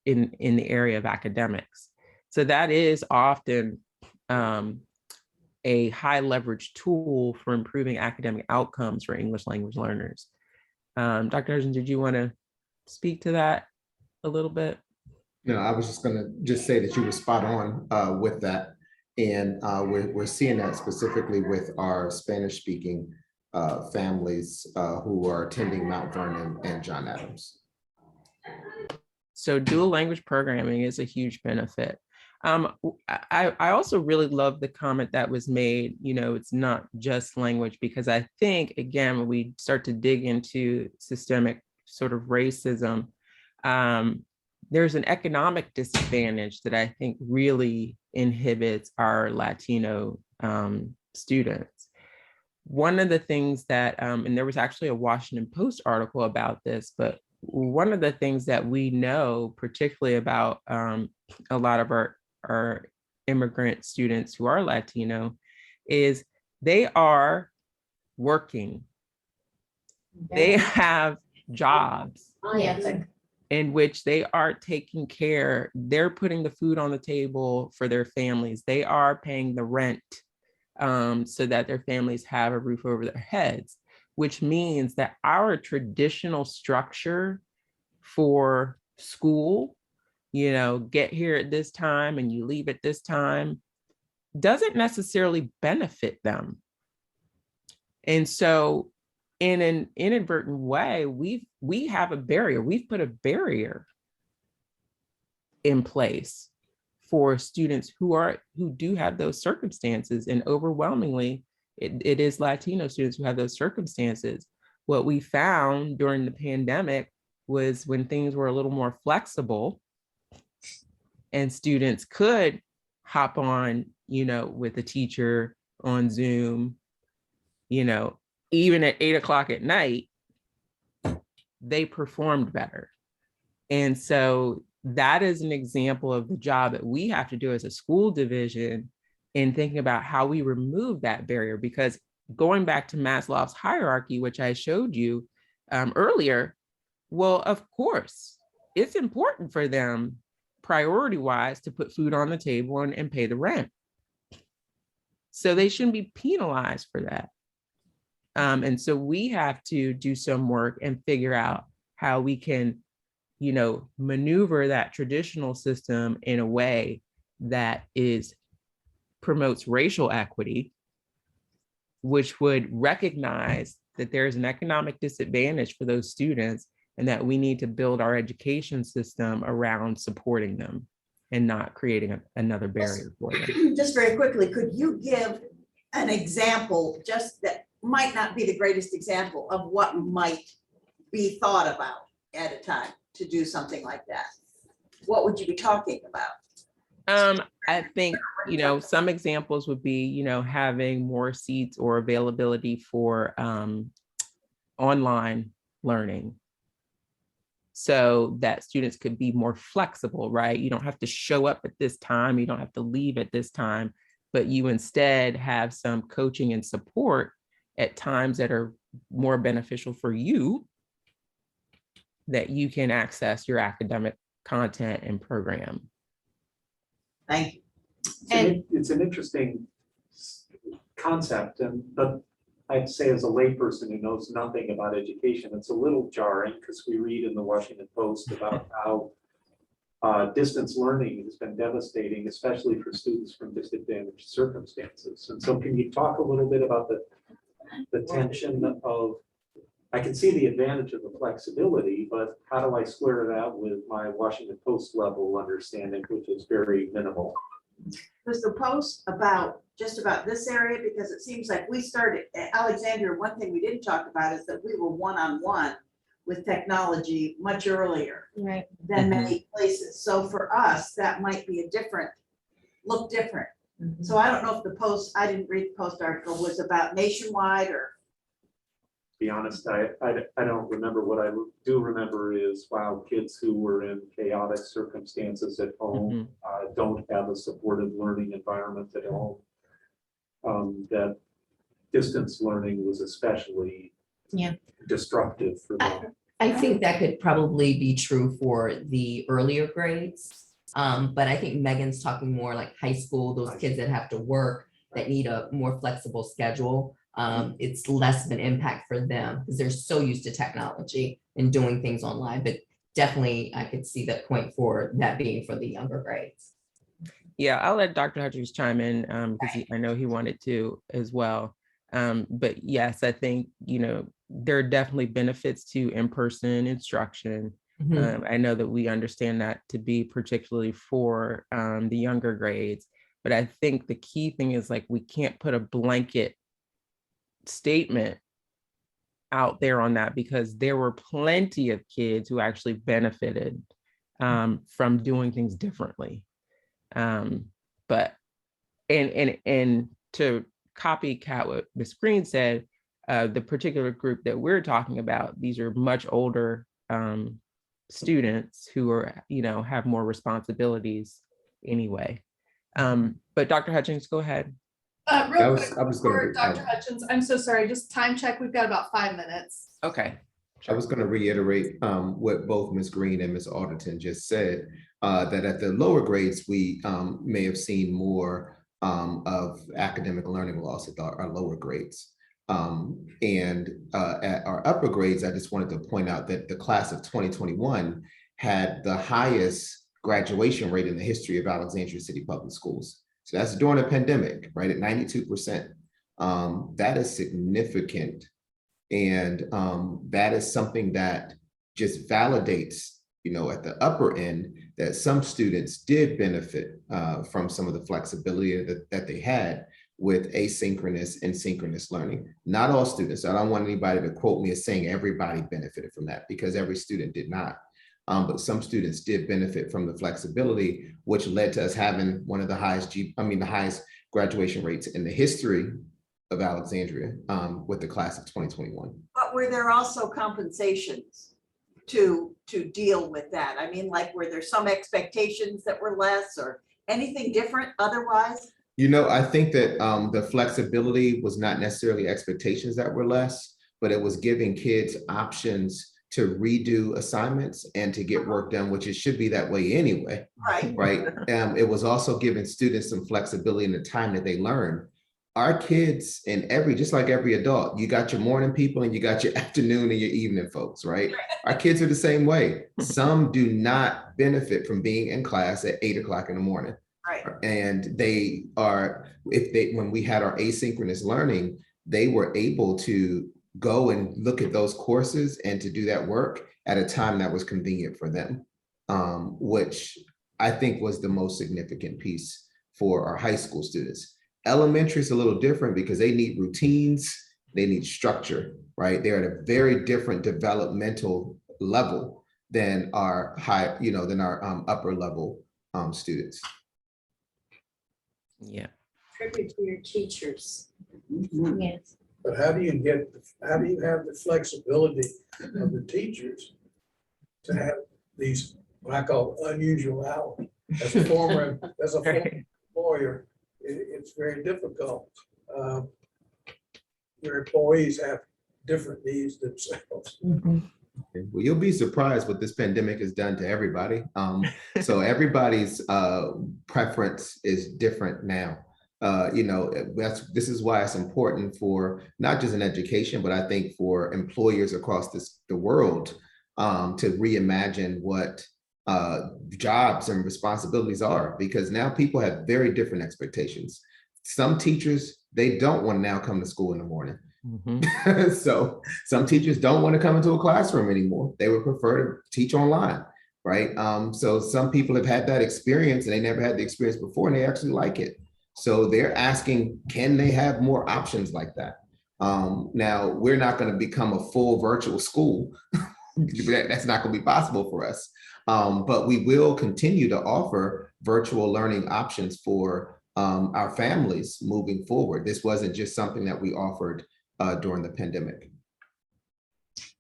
in the area of academics. So that is often a high leverage tool for improving academic outcomes for English language learners. Dr. Hutchins, did you want to speak to that a little bit? I was just gonna say that you were spot on with that. And we're seeing that specifically with our Spanish speaking families who are attending Mount Vernon and John Adams. So dual language programming is a huge benefit. I also really love the comment that was made, it's not just language, because I think, again, when we start to dig into systemic sort of racism, there's an economic disadvantage that I think really inhibits our Latino students. One of the things that, and there was actually a Washington Post article about this, but one of the things that we know, particularly about a lot of our immigrant students who are Latino, is they are working. They have jobs in which they are taking care, they're putting the food on the table for their families. They are paying the rent so that their families have a roof over their heads, which means that our traditional structure for school, get here at this time and you leave at this time, doesn't necessarily benefit them. And so in an inadvertent way, we have a barrier. We've put a barrier in place for students who do have those circumstances, and overwhelmingly, it is Latino students who have those circumstances. What we found during the pandemic was when things were a little more flexible and students could hop on, with a teacher on Zoom, even at 8 o'clock at night, they performed better. And so that is an example of the job that we have to do as a school division in thinking about how we remove that barrier. Because going back to Maslow's hierarchy, which I showed you earlier, well, of course, it's important for them priority-wise to put food on the table and pay the rent. So they shouldn't be penalized for that. And so we have to do some work and figure out how we can, maneuver that traditional system in a way that promotes racial equity, which would recognize that there's an economic disadvantage for those students and that we need to build our education system around supporting them and not creating another barrier for them. Just very quickly, could you give an example, just that might not be the greatest example, of what might be thought about at a time to do something like that? What would you be talking about? I think, some examples would be, having more seats or availability for online learning, so that students could be more flexible, right? You don't have to show up at this time, you don't have to leave at this time, but you instead have some coaching and support at times that are more beneficial for you, that you can access your academic content and program. Thank you. It's an interesting concept, but I'd say as a layperson who knows nothing about education, it's a little jarring because we read in the Washington Post about how distance learning has been devastating, especially for students from disadvantaged circumstances. And so can you talk a little bit about the tension of, I can see the advantage of the flexibility, but how do I square that with my Washington Post level understanding, which is very minimal? Was the post just about this area? Because it seems like we started at Alexandria. One thing we didn't talk about is that we were one-on-one with technology much earlier than many places. So for us, that might be look different. So I don't know if the post, I didn't read the post article, was about nationwide or. Be honest, I don't remember. What I do remember is, wow, kids who were in chaotic circumstances at home don't have a supportive learning environment at home. That distance learning was especially destructive for them. I think that could probably be true for the earlier grades. But I think Megan's talking more like high school, those kids that have to work, that need a more flexible schedule. It's less of an impact for them because they're so used to technology and doing things online. But definitely I could see that point for that being for the younger grades. Yeah, I'll let Dr. Hutchings chime in because I know he wanted to as well. But yes, I think, there are definitely benefits to in-person instruction. I know that we understand that to be particularly for the younger grades, but I think the key thing is, like, we can't put a blanket statement out there on that, because there were plenty of kids who actually benefited from doing things differently. But to copycat what Ms. Greene said, the particular group that we're talking about, these are much older students who are, have more responsibilities anyway. But Dr. Hutchings, go ahead. Real quick, before Dr. Hutchins, I'm so sorry, just time check. We've got about 5 minutes. Okay. I was going to reiterate what both Ms. Greene and Ms. Alderton just said, that at the lower grades, we may have seen more of academic learning loss at our lower grades. And at our upper grades, I just wanted to point out that the class of 2021 had the highest graduation rate in the history of Alexandria City Public Schools. So that's during a pandemic, right, at 92%. That is significant And that is something that just validates, at the upper end, that some students did benefit from some of the flexibility that they had with asynchronous and synchronous learning. Not all students. I don't want anybody to quote me as saying everybody benefited from that, because every student did not. But some students did benefit from the flexibility, which led to us having one of the highest the highest graduation rates in the history of Alexandria with the class of 2021. But were there also compensations to deal with that? I mean, like, were there some expectations that were less or anything different otherwise? I think that the flexibility was not necessarily expectations that were less, but it was giving kids options to redo assignments and to get work done, which it should be that way anyway. Right. It was also giving students some flexibility in the time that they learn. Our kids, and just like every adult, you got your morning people and you got your afternoon and your evening folks, right? Our kids are the same way. Some do not benefit from being in class at 8 o'clock in the morning. Right. And when we had our asynchronous learning, they were able to go and look at those courses and to do that work at a time that was convenient for them, which I think was the most significant piece for our high school students. Elementary is a little different because they need routines, they need structure, right? They're at a very different developmental level than our upper level students. Yeah. Tribute to your teachers. Yes. But how do you have the flexibility of the teachers to have these, what I call unusual hours? As a former employer, it's very difficult. Your employees have different needs themselves. Well, you'll be surprised what this pandemic has done to everybody. So everybody's preference is different now. This is why it's important for not just in education, but I think for employers across the world to reimagine what jobs and responsibilities are, because now people have very different expectations. Some teachers, they don't want to now come to school in the morning. Mm-hmm. So some teachers don't want to come into a classroom anymore. They would prefer to teach online, right? So some people have had that experience and they never had the experience before and they actually like it. So they're asking, can they have more options like that? Now, we're not going to become a full virtual school. That's not going to be possible for us. But we will continue to offer virtual learning options for our families moving forward. This wasn't just something that we offered during the pandemic.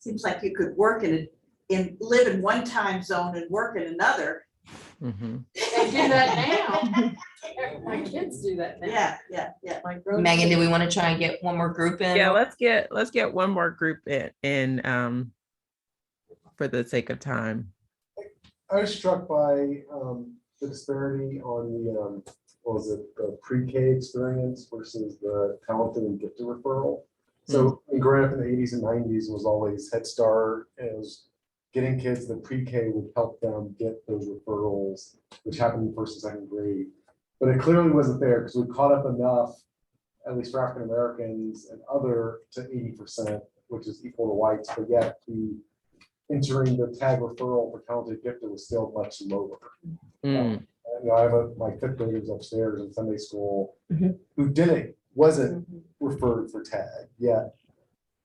Seems like you could work live in one time zone and work in another. Mm-hmm. They do that now. My kids do that now. Yeah. Megan, do we want to try and get one more group in? Yeah, let's get one more group in for the sake of time. I was struck by the disparity on the pre-K experience versus the talented and gifted referral. So growing up in the 80s and 90s was always Head Start, and it was getting kids the pre-K would help them get those referrals, which happened in first and second grade. But it clearly wasn't there because we caught up enough, at least for African Americans and other, to 80%, which is equal to whites, but yet the entering the tag referral for talented gifted was still much lower. I have my fifth graders upstairs in Sunday school who wasn't referred for tag yet.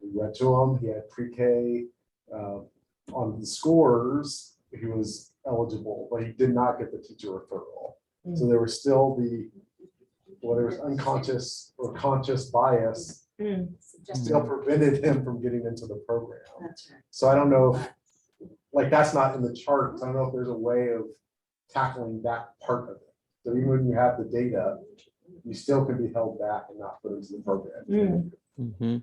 We went to him, he had pre-K on the scores, he was eligible, but he did not get the teacher referral. So there was still whether it was unconscious or conscious bias, still prevented him from getting into the program. That's right. So I don't know if, that's not in the charts. I don't know if there's a way of tackling that part of it. So even when you have the data, you still can be held back and not put into the program. Mm-hmm.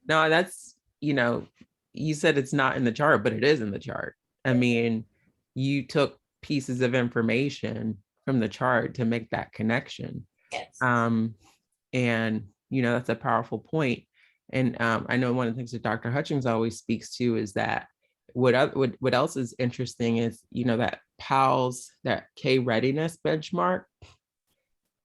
No, that's, you said it's not in the chart, but it is in the chart. I mean, you took pieces of information from the chart to make that connection. Yes. And, that's a powerful point. And I know one of the things that Dr. Hutchings always speaks to is that what else is interesting is, that PALS, that K readiness benchmark,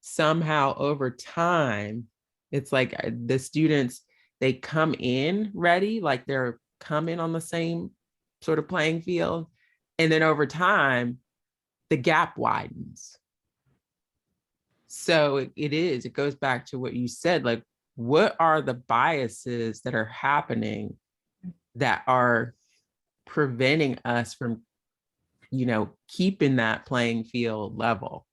somehow over time, it's like the students, they come in ready, like they're coming on the same sort of playing field. And then over time, the gap widens. So it goes back to what you said, like, what are the biases that are happening that are preventing us from, keeping that playing field level?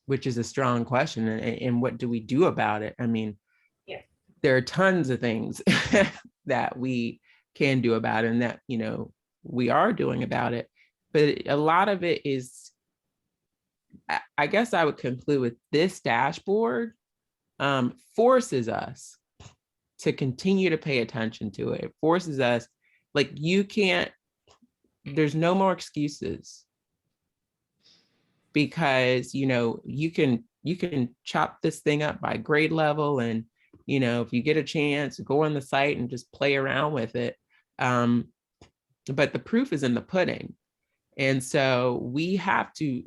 Which is a strong question. And what do we do about it? I mean, there are tons of things that we can do about it and that, we are doing about it. But a lot of it is, I guess I would conclude with this dashboard forces us to continue to pay attention to it. It forces us, like, there's no more excuses, because, you can chop this thing up by grade level, and, if you get a chance, go on the site and just play around with it. But the proof is in the pudding. And so we have to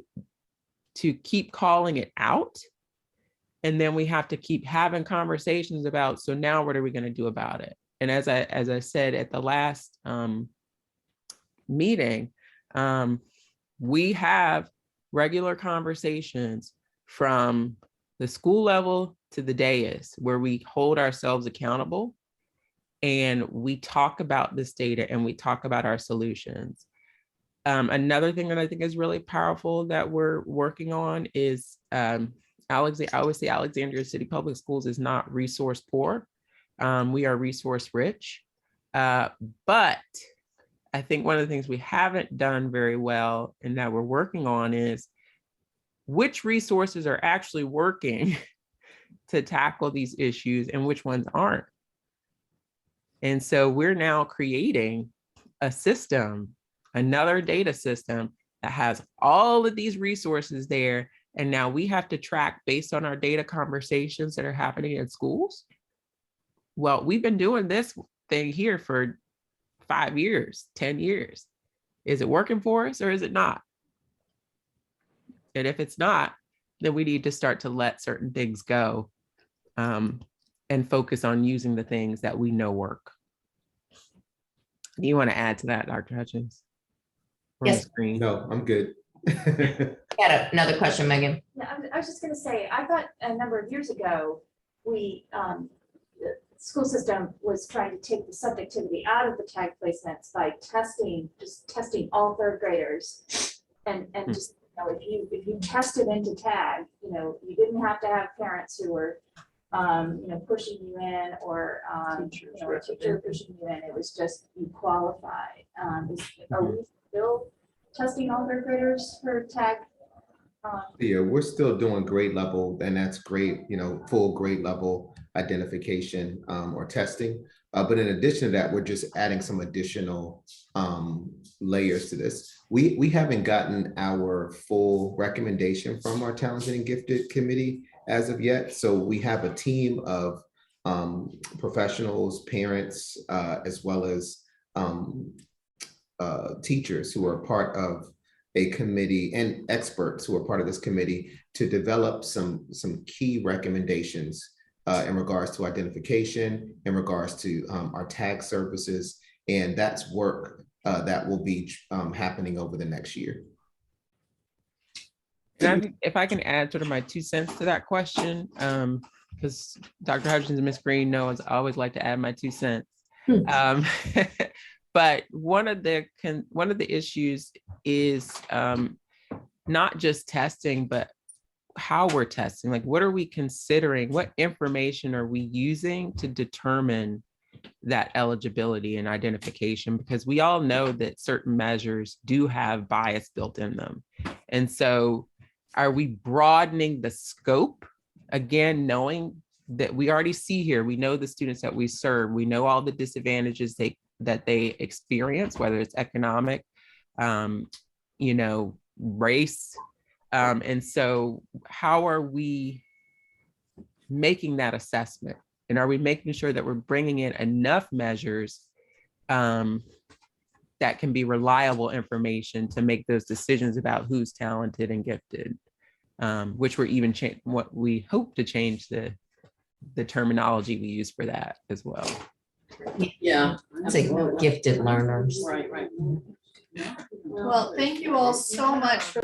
keep calling it out. And then we have to keep having conversations about, so now what are we going to do about it? And as I said at the last meeting, we have regular conversations from the school level to the dais, where we hold ourselves accountable and we talk about this data and we talk about our solutions. Another thing that I think is really powerful that we're working on is, I always say Alexandria City Public Schools is not resource poor. We are resource rich. But I think one of the things we haven't done very well and that we're working on is which resources are actually working to tackle these issues and which ones aren't. And so we're now creating a system, another data system that has all of these resources there. And now we have to track based on our data conversations that are happening in schools. Well, we've been doing this thing here for 5 years, 10 years. Is it working for us or is it not? And if it's not, then we need to start to let certain things go and focus on using the things that we know work. Do you want to add to that, Dr. Hutchins? Yes. Greene? No, I'm good. Got another question, Megan. Yeah, I was just gonna say, I thought a number of years ago, the school system was trying to take the subjectivity out of the tag placements by just testing all third graders. And just, if you tested into tag, you didn't have to have parents who were, pushing you in, or, a teacher pushing you in. It was just, you qualified. Are we still testing all third graders for tag? Yeah, we're still doing grade level, and that's great, full grade level identification or testing. But in addition to that, we're just adding some additional layers to this. We haven't gotten our full recommendation from our talented and gifted committee as of yet. So we have a team of professionals, parents, as well as teachers who are part of a committee, and experts who are part of this committee, to develop some key recommendations in regards to identification, in regards to our tag services. And that's work that will be happening over the next year. And if I can add sort of my 2 cents to that question, because Dr. Hutchins and Ms. Greene knows I always like to add my 2 cents. But one of the issues is not just testing, but how we're testing. Like, what are we considering? What information are we using to determine that eligibility and identification? Because we all know that certain measures do have bias built in them. And so are we broadening the scope? Again, knowing that we already see here, we know the students that we serve, we know all the disadvantages that they experience, whether it's economic, race. And so how are we making that assessment? And are we making sure that we're bringing in enough measures that can be reliable information to make those decisions about who's talented and gifted, which we're even what we hope to change the the terminology we use for that as well. Yeah. It's like gifted learners. Right, right. Well, thank you all so much for